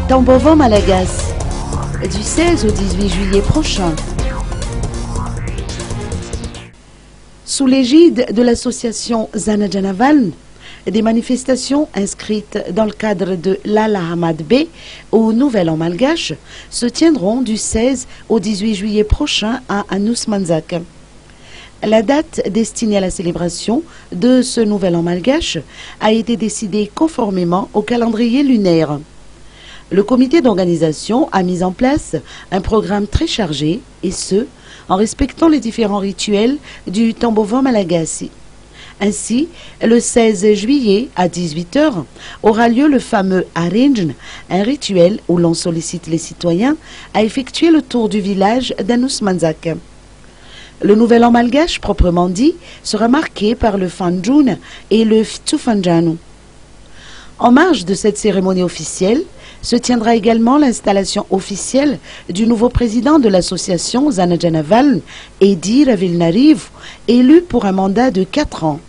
Tambovo Malagasy, du 16 au 18 juillet prochain. Sous l'égide de l'association Zanajanavaln, des manifestations inscrites dans le cadre de Lala Hamad Bey au Nouvel An malgache se tiendront du 16 au 18 juillet prochain à Anous Manzak. La date destinée à la célébration de ce Nouvel An malgache a été décidée conformément au calendrier lunaire. Le comité d'organisation a mis en place un programme très chargé, et ce, en respectant les différents rituels du Tambovo Malagasy. Ainsi, le 16 juillet à 18 h aura lieu le fameux Arinjn, un rituel où l'on sollicite les citoyens à effectuer le tour du village d'Anous Manzak. Le Nouvel An malgache, proprement dit, sera marqué par le Fanjun et le Ftufanjanu. En marge de cette cérémonie officielle, se tiendra également l'installation officielle du nouveau président de l'association Zanajanavaln, Edi Ravilnariv, élu pour un mandat de 4 ans.